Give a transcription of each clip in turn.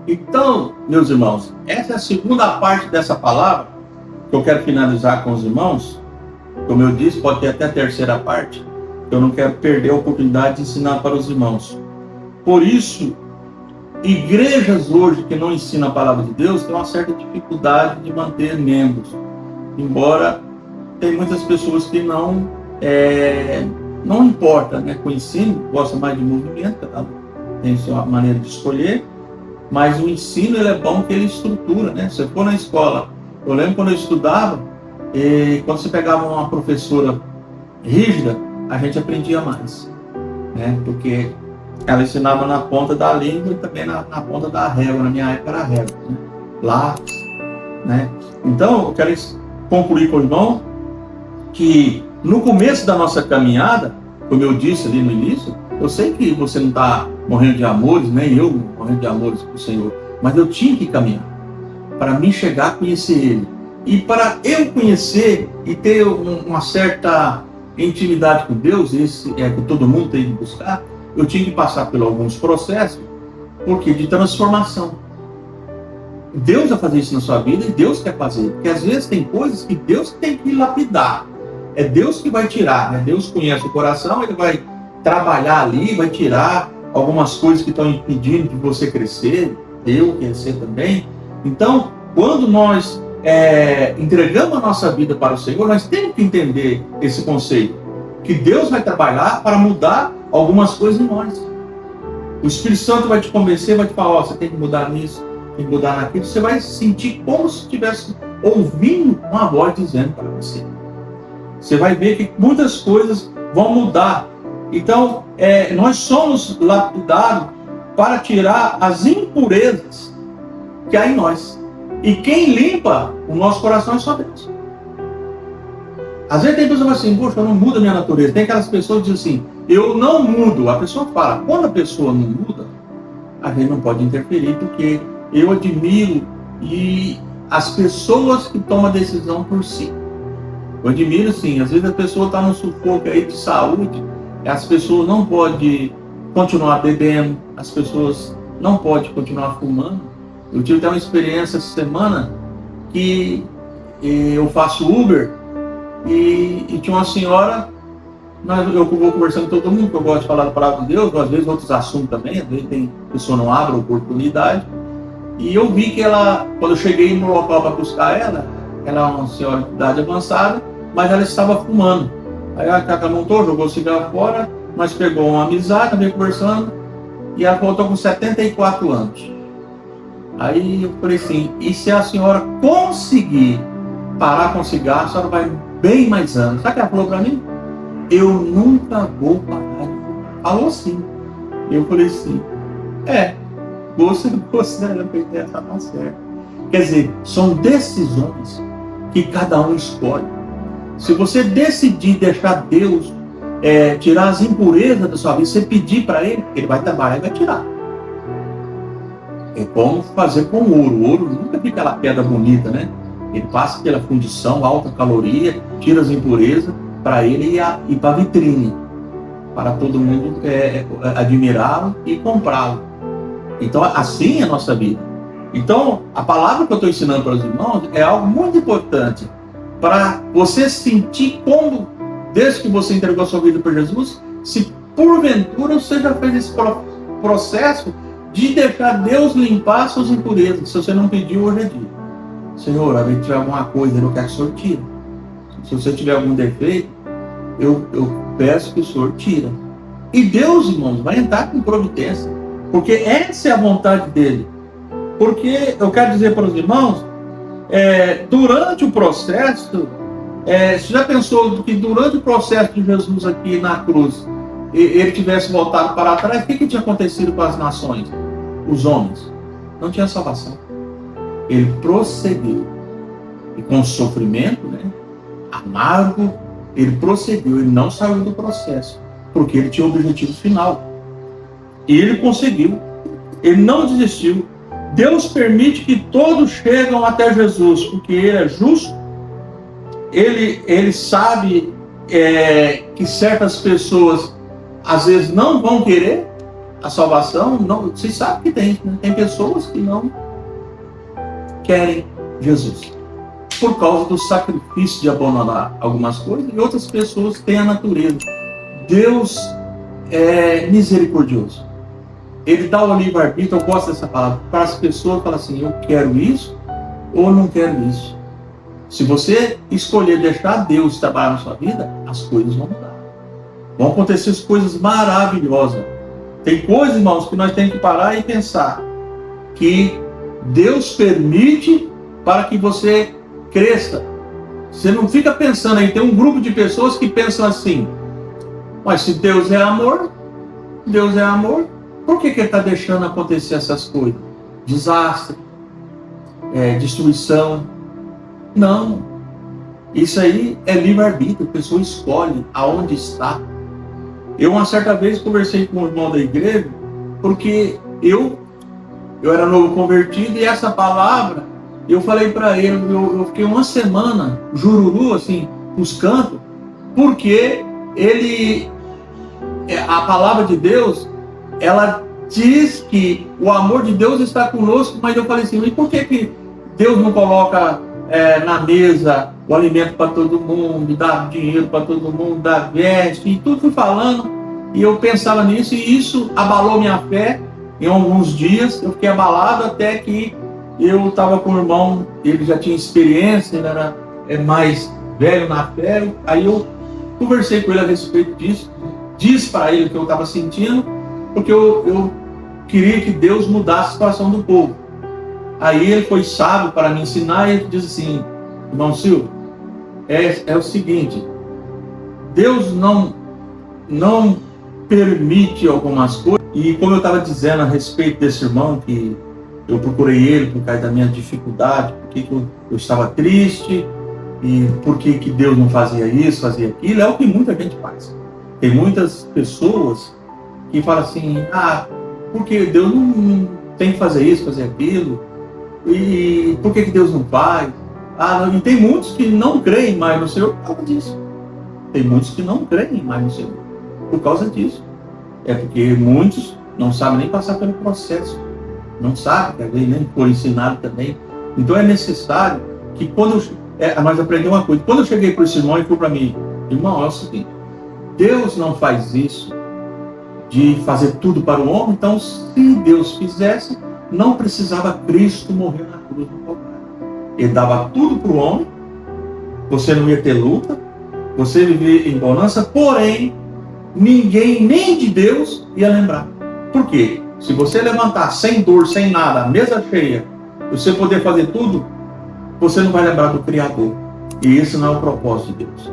Então, meus irmãos, essa é a segunda parte dessa palavra que eu quero finalizar com os irmãos. Como eu disse, pode ter até a terceira parte. Eu não quero perder a oportunidade de ensinar para os irmãos. Por isso, igrejas hoje que não ensinam a palavra de Deus têm uma certa dificuldade de manter membros. Embora tem muitas pessoas que não importa, né, com o ensino, gosta mais de movimento, tá? Tem sua maneira de escolher, mas o ensino ele é bom que ele estrutura, né? Se você for na escola, eu lembro quando eu estudava, quando você pegava uma professora rígida, a gente aprendia mais, né? Porque ela ensinava na ponta da língua e também na ponta da régua. Na minha época era a régua, né? Lápis, né? Então, eu quero concluir com o irmão que no começo da nossa caminhada, como eu disse ali no início, eu sei que você não está morrendo de amores, nem eu morrendo de amores para o Senhor, mas eu tinha que caminhar para mim chegar a conhecer Ele. E para eu conhecer e ter uma certa intimidade com Deus, esse é que todo mundo tem que buscar, eu tinha que passar por alguns processos, porque de transformação. Deus vai fazer isso na sua vida e Deus quer fazer, porque às vezes tem coisas que Deus tem que lapidar. É Deus que vai tirar, né? Deus conhece o coração, Ele vai trabalhar ali, vai tirar algumas coisas que estão impedindo de você crescer, eu crescer também. Então, quando nós entregamos a nossa vida para o Senhor, nós temos que entender esse conceito, que Deus vai trabalhar para mudar algumas coisas em nós. O Espírito Santo vai te convencer, vai te falar, você tem que mudar nisso, tem que mudar naquilo. Você vai sentir como se estivesse ouvindo uma voz dizendo para você. Você vai ver que muitas coisas vão mudar. Então, nós somos lapidados para tirar as impurezas que há em nós. E quem limpa o nosso coração é só Deus. Às vezes tem pessoas assim, poxa, eu não mudo a minha natureza. Tem aquelas pessoas que dizem assim, eu não mudo. A pessoa fala, quando a pessoa não muda, a gente não pode interferir, porque eu admiro as pessoas que tomam a decisão por si. Eu admiro, sim, às vezes a pessoa está no sufoco aí de saúde, as pessoas não podem continuar bebendo, as pessoas não podem continuar fumando. Eu tive até uma experiência essa semana que eu faço Uber e tinha uma senhora, eu vou conversando com todo mundo, que eu gosto de falar da palavra de Deus, às vezes outros assuntos também, às vezes a pessoa não abre a oportunidade. E eu vi que ela, quando eu cheguei no local para buscar ela é uma senhora de idade avançada, mas ela estava fumando. Aí ela montou, jogou o cigarro fora, nós pegou uma amizade, também conversando, e ela voltou com 74 anos. Aí eu falei assim, e se a senhora conseguir parar com o cigarro, a senhora vai bem mais anos. Sabe o que ela falou para mim? Eu nunca vou parar de fumar. Falou sim. Eu falei assim, você considera que essa tá certa. Quer dizer, são decisões que cada um escolhe. Se você decidir deixar Deus tirar as impurezas da sua vida, você pedir para Ele vai trabalhar e vai tirar. É como fazer com o ouro. O ouro nunca fica aquela pedra bonita, né? Ele passa pela fundição, alta caloria, tira as impurezas para ele ir para a vitrine, para todo mundo admirá-lo e comprá-lo. Então, assim é a nossa vida. Então, a palavra que eu estou ensinando para os irmãos é algo muito importante para você sentir como, desde que você entregou a sua vida para Jesus, se porventura você já fez esse processo de deixar Deus limpar suas impurezas. Se você não pediu, hoje é dia. Senhor, se tiver alguma coisa, eu quero que o Senhor tire. Se você tiver algum defeito, eu peço que o Senhor tire. E Deus, irmãos, vai entrar com providência, porque essa é a vontade dele. Porque eu quero dizer para os irmãos, durante o processo, você já pensou que durante o processo de Jesus aqui na cruz, ele tivesse voltado para trás, o que tinha acontecido com as nações? Os homens. Não tinha salvação. Ele prosseguiu. E com sofrimento, né, amargo, ele prosseguiu. Ele não saiu do processo, porque ele tinha o objetivo final. E ele conseguiu. Ele não desistiu. Deus permite que todos chegam até Jesus, porque Ele é justo. Ele sabe que certas pessoas às vezes não vão querer, a salvação, não, vocês sabem que tem, né? Tem pessoas que não querem Jesus por causa do sacrifício de abandonar algumas coisas, e outras pessoas têm a natureza. Deus é misericordioso. Ele dá o livre-arbítrio, eu gosto dessa palavra, para as pessoas falar assim, eu quero isso ou não quero isso. Se você escolher deixar Deus trabalhar na sua vida, as coisas vão mudar. Vão acontecer as coisas maravilhosas. Tem coisas, irmãos, que nós temos que parar e pensar que Deus permite para que você cresça. Você não fica pensando aí, tem um grupo de pessoas que pensam assim, mas se Deus é amor, por que Ele está deixando acontecer essas coisas? Desastre, destruição. Não. Isso aí é livre-arbítrio, a pessoa escolhe aonde está. Eu uma certa vez conversei com um irmão da igreja, porque eu era novo convertido, e essa palavra, eu falei para ele, eu fiquei uma semana, jururu, assim, nos cantos, porque a palavra de Deus, ela diz que o amor de Deus está conosco, mas eu falei assim, mas por que Deus não coloca na mesa o alimento para todo mundo, dá dinheiro para todo mundo, dá veste, e tudo fui falando, e eu pensava nisso, e isso abalou minha fé em alguns dias. Eu fiquei abalado até que eu estava com o irmão, ele já tinha experiência, ele era mais velho na fé, aí eu conversei com ele a respeito disso, disse para ele o que eu estava sentindo, porque eu queria que Deus mudasse a situação do povo. Aí ele foi sábio para me ensinar, e ele disse assim, irmão Silvio, é o seguinte, Deus não permite algumas coisas, e como eu estava dizendo a respeito desse irmão, que eu procurei ele por causa da minha dificuldade, porque eu estava triste, e por que Deus não fazia isso, fazia aquilo, é o que muita gente faz. Tem muitas pessoas que falam assim, porque Deus não tem que fazer isso, fazer aquilo, e por que Deus não faz? E tem muitos que não creem mais no Senhor por causa disso. Tem muitos que não creem mais no Senhor por causa disso. É porque muitos não sabem nem passar pelo processo, não sabem, talvez nem por ensinado também. Então é necessário que nós aprendemos uma coisa. Quando eu cheguei para esse irmão, ele falou para mim, irmão, é o seguinte, Deus não faz isso de fazer tudo para o homem, então se Deus fizesse, não precisava Cristo morrer na cruz do Calvário. Ele dava tudo para o homem, você não ia ter luta, você vivia em bonança, porém, ninguém, nem de Deus, ia lembrar. Por quê? Se você levantar sem dor, sem nada, a mesa cheia, você poder fazer tudo, você não vai lembrar do Criador. E esse não é o propósito de Deus.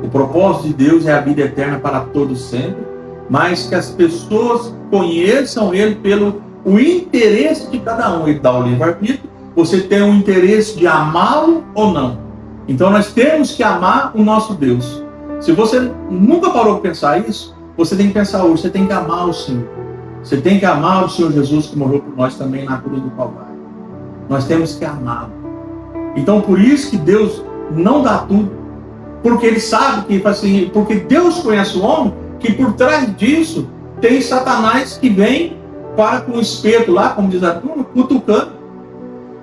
O propósito de Deus é a vida eterna para todos sempre, mas que as pessoas conheçam Ele pelo o interesse de cada um. Ele dá o livre-arbítrio, você tem o interesse de amá-lo ou não. Então nós temos que amar o nosso Deus. Se você nunca parou para pensar isso, você tem que pensar hoje, você tem que amar o Senhor. Você tem que amar o Senhor Jesus, que morreu por nós também na cruz do Calvário. Nós temos que amá-lo. Então por isso que Deus não dá tudo, porque Ele sabe que, assim, porque Deus conhece o homem, que por trás disso tem Satanás que vem com o espeto lá, como diz a turma, cutucando.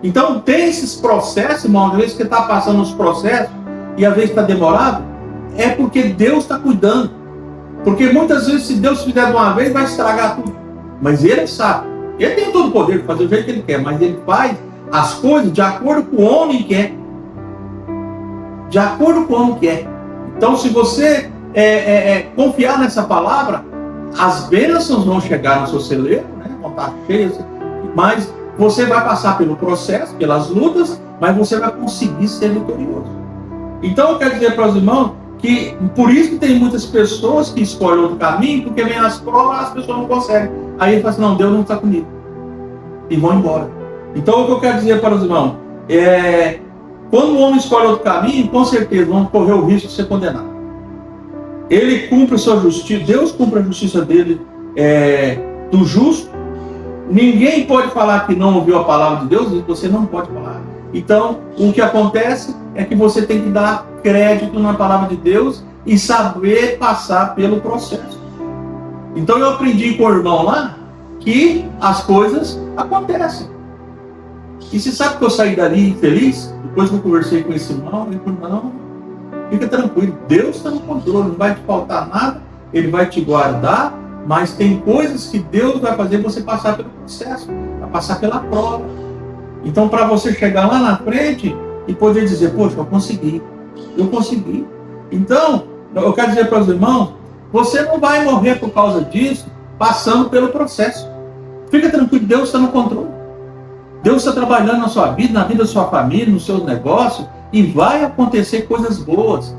Então tem esses processos, irmão, às vezes que está passando os processos, e às vezes está demorado, é porque Deus está cuidando. Porque muitas vezes, se Deus fizer de uma vez, vai estragar tudo. Mas Ele sabe. Ele tem todo o poder de fazer do jeito que Ele quer, mas Ele faz as coisas de acordo com o homem quer. De acordo com o homem quer. Então, se você confiar nessa palavra, as bênçãos vão chegar no seu celeiro, né? Vão estar cheias, mas você vai passar pelo processo, pelas lutas, mas você vai conseguir ser vitorioso. Então, eu quero dizer para os irmãos que, por isso que tem muitas pessoas que escolhem outro caminho, porque vem as provas, as pessoas não conseguem. Aí ele fala assim, não, Deus não está comigo. E vão embora. Então, o que eu quero dizer para os irmãos quando o homem escolhe outro caminho, com certeza vão correr o risco de ser condenado. Ele cumpre a sua justiça, Deus cumpre a justiça dele, do justo. Ninguém pode falar que não ouviu a palavra de Deus, e você não pode falar. Então, o que acontece é que você tem que dar crédito na palavra de Deus e saber passar pelo processo. Então, eu aprendi com o irmão lá que as coisas acontecem. E você sabe que eu saí dali feliz? Depois que eu conversei com esse irmão, ele falou, não, fica tranquilo, Deus está no controle, não vai te faltar nada, Ele vai te guardar, mas tem coisas que Deus vai fazer você passar pelo processo, vai passar pela prova. Então, para você chegar lá na frente e poder dizer, poxa, eu consegui. Então, eu quero dizer para os irmãos, você não vai morrer por causa disso, passando pelo processo. Fica tranquilo, Deus está no controle. Deus está trabalhando na sua vida, na vida da sua família, nos seus negócios, e vai acontecer coisas boas.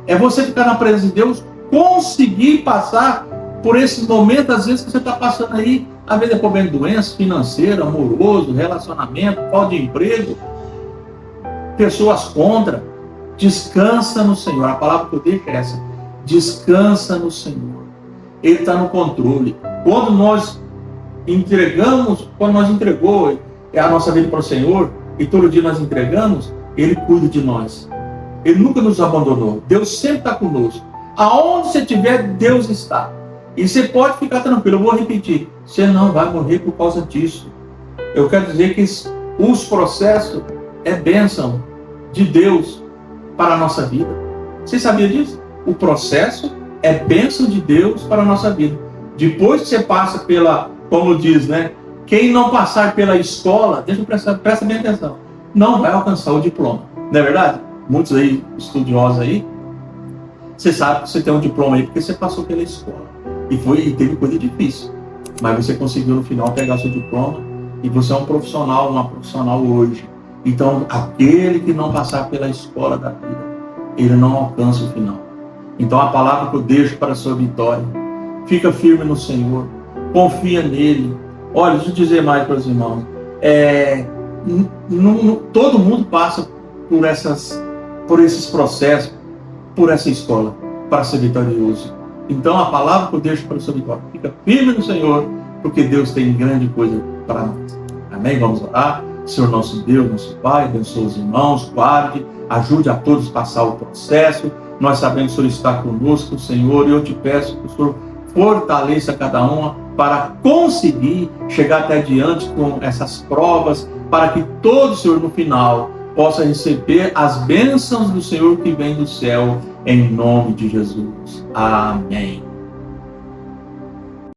É você ficar na presença de Deus, conseguir passar por esses momentos, às vezes, que você está passando aí, às vezes é problema de doença financeira, amoroso, relacionamento, falta de emprego, pessoas contra. Descansa no Senhor. A palavra que eu deixo é essa. Descansa no Senhor. Ele está no controle. Quando nós entregamos a nossa vida para o Senhor, e todo dia nós entregamos, Ele cuida de nós. Ele nunca nos abandonou. Deus sempre está conosco. Aonde você estiver, Deus está. E você pode ficar tranquilo. Eu vou repetir. Você não vai morrer por causa disso. Eu quero dizer que os processos é bênção de Deus para a nossa vida. Você sabia disso? O processo é bênção de Deus para a nossa vida. Depois que você passa pela, como diz, né? Quem não passar pela escola, presta bem atenção, não vai alcançar o diploma. Não é verdade? Muitos aí, estudiosos aí, você sabe que você tem um diploma aí porque você passou pela escola. E teve coisa difícil. Mas você conseguiu no final pegar seu diploma e você é um profissional, uma profissional hoje. Então, aquele que não passar pela escola da vida, ele não alcança o final. Então, a palavra que eu deixo para a sua vitória, fica firme no Senhor, confia nele. Olha, deixa eu dizer mais para os irmãos, todo mundo passa por esses processos, por essa escola, para ser vitorioso. Então, a palavra que eu deixo para a sua vitória, fica firme no Senhor, porque Deus tem grande coisa para nós. Amém? Vamos orar. Senhor nosso Deus, nosso Pai, abençoe os irmãos, guarde, ajude a todos a passar o processo. Nós sabemos que o Senhor está conosco, Senhor, e eu te peço que o Senhor fortaleça cada uma para conseguir chegar até diante com essas provas, para que todos, Senhor, no final, possa receber as bênçãos do Senhor que vem do céu, em nome de Jesus. Amém.